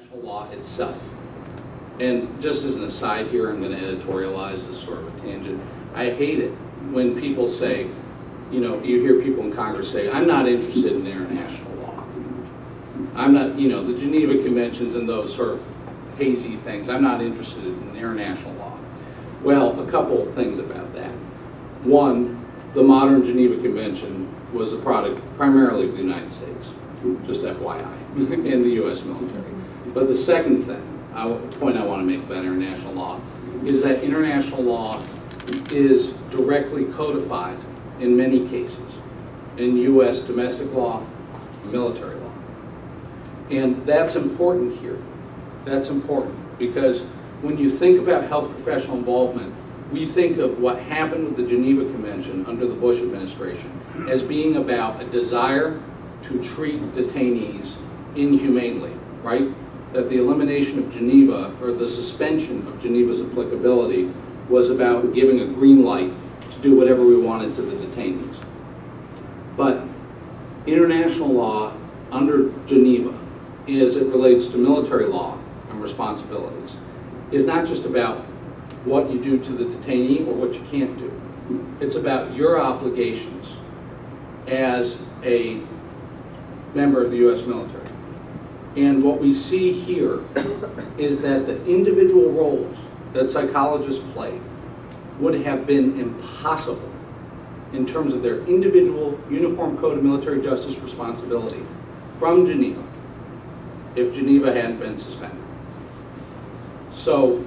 international law itself. And just as an aside here, I'm going to editorialize this sort of a tangent. I hate it when people say, you know, you hear people in Congress say, I'm not interested in international law. I'm not, you know, the Geneva Conventions and those sort of hazy things. I'm not interested in international law. Well, a couple of things about that. One, the modern Geneva Convention was a product primarily of the United States, just FYI, and the U.S. military. But the second thing, point I want to make about international law is that international law is directly codified in many cases in U.S. domestic law, military law. And that's important here. That's important because when you think about health professional involvement, we think of what happened with the Geneva Convention under the Bush administration as being about a desire to treat detainees inhumanely, right? That the elimination of Geneva, or the suspension of Geneva's applicability, was about giving a green light to do whatever we wanted to the detainees. But international law under Geneva, as it relates to military law and responsibilities, is not just about what you do to the detainee or what you can't do. It's about your obligations as a member of the U.S. military. And what we see here is that the individual roles that psychologists play would have been impossible in terms of their individual Uniform Code of Military Justice responsibility from Geneva if Geneva hadn't been suspended. So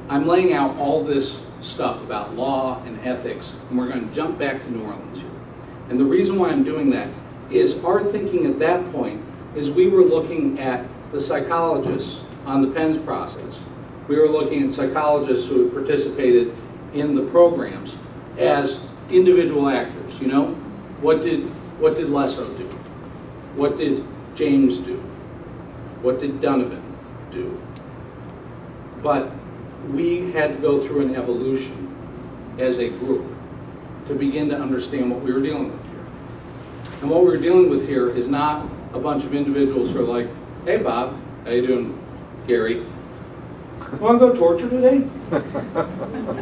I'm laying out all this stuff about law and ethics, and we're going to jump back to New Orleans here. And the reason why I'm doing that is our thinking at that point is we were looking at the psychologists on the PENS process. We were looking at psychologists who had participated in the programs as individual actors. You know, what did Lesso do? What did James do? What did Donovan do? But we had to go through an evolution as a group to begin to understand what we were dealing with here. And what we were dealing with here is not a bunch of individuals who are like, hey Bob, how you doing, Gary? Want to go torture today?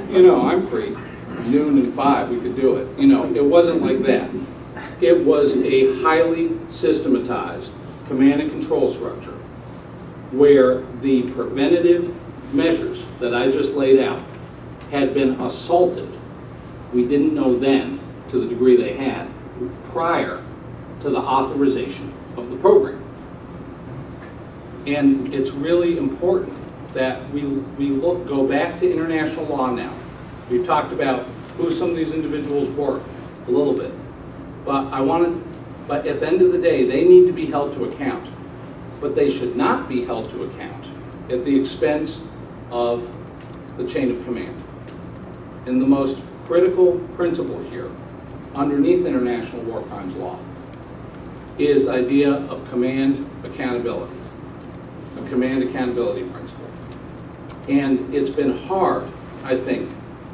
You know, I'm free. Noon and 5, we could do it. You know, it wasn't like that. It was a highly systematized command and control structure where the preventative measures that I just laid out had been assaulted. We didn't know then, to the degree they had, prior to the authorization of the program. And it's really important that we go back to international law now. We've talked about who some of these individuals were a little bit, but but at the end of the day, they need to be held to account. But they should not be held to account at the expense of the chain of command. And the most critical principle here, underneath international war crimes law, is the idea of command accountability, a command accountability principle. And it's been hard, I think,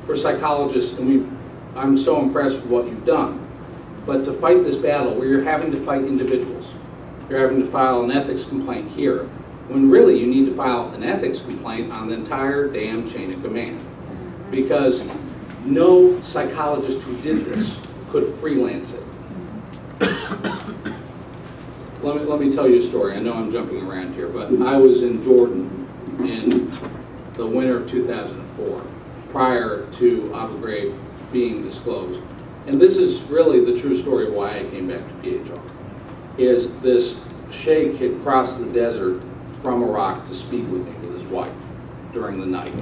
for psychologists, and I'm so impressed with what you've done, but to fight this battle where you're having to fight individuals. You're having to file an ethics complaint here, when really you need to file an ethics complaint on the entire damn chain of command. Because no psychologist who did this could freelance it. Let me tell you a story. I know I'm jumping around here, but I was in Jordan in the winter of 2004, prior to Abu Ghraib being disclosed. And this is really the true story of why I came back to PHR. Is this sheikh had crossed the desert from Iraq to speak with me, with his wife, during the night,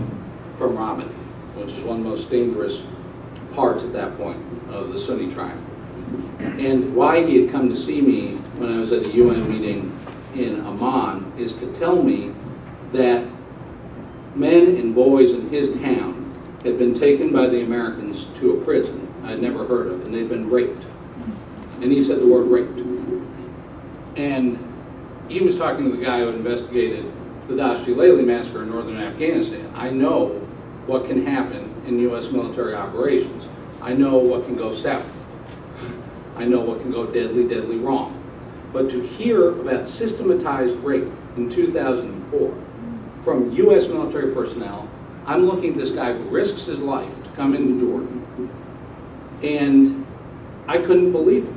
from Ramadi, which is one of the most dangerous parts at that point of the Sunni Triangle. And why he had come to see me when I was at a UN meeting in Amman is to tell me that men and boys in his town had been taken by the Americans to a prison I'd never heard of, and they'd been raped. And he said the word raped. And he was talking to the guy who investigated the Dashti-Layli massacre in northern Afghanistan. I know what can happen in U.S. military operations. I know what can go south. I know what can go deadly, deadly wrong. But to hear about systematized rape in 2004 from U.S. military personnel, I'm looking at this guy who risks his life to come into Jordan, and I couldn't believe it.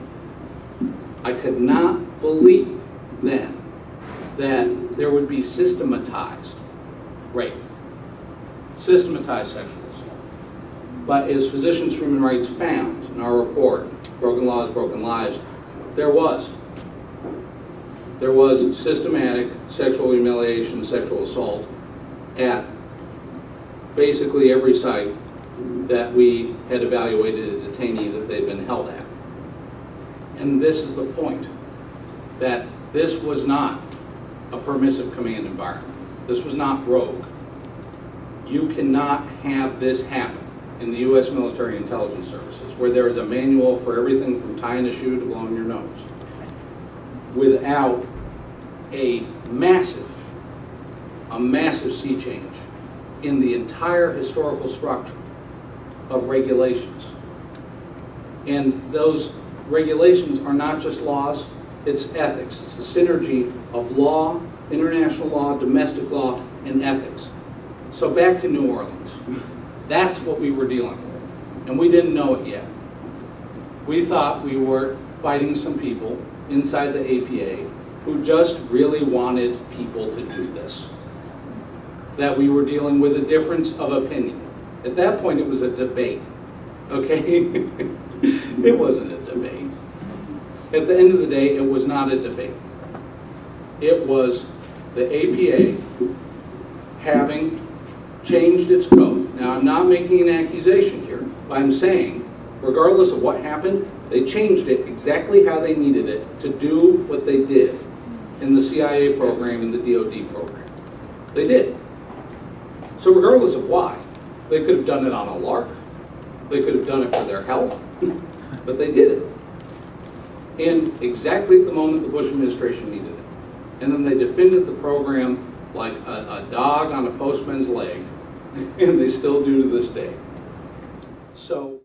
I could not believe then that there would be systematized rape, systematized sexual assault. But as Physicians for Human Rights found in our report, Broken Laws, Broken Lives, there was systematic sexual humiliation, sexual assault at basically every site that we had evaluated a detainee that they'd been held at. And this is the point, that this was not a permissive command environment. This was not rogue. You cannot have this happen in the U.S. military intelligence services, where there is a manual for everything from tying a shoe to blowing your nose, without a massive sea change in the entire historical structure of regulations. And those regulations are not just laws, it's ethics. It's the synergy of law, international law, domestic law, and ethics. So back to New Orleans. That's what we were dealing with. And we didn't know it yet. We thought we were fighting some people inside the APA who just really wanted people to do this. That we were dealing with a difference of opinion. At that point, it was a debate, okay? It wasn't a debate. At the end of the day, it was not a debate. It was the APA having changed its code. Now, I'm not making an accusation here, but I'm saying, regardless of what happened, they changed it exactly how they needed it to do what they did in the CIA program and the DoD program. They did. So regardless of why, they could have done it on a lark, they could have done it for their health, but they did it. And exactly at the moment the Bush administration needed it. And then they defended the program like a dog on a postman's leg, and they still do to this day. So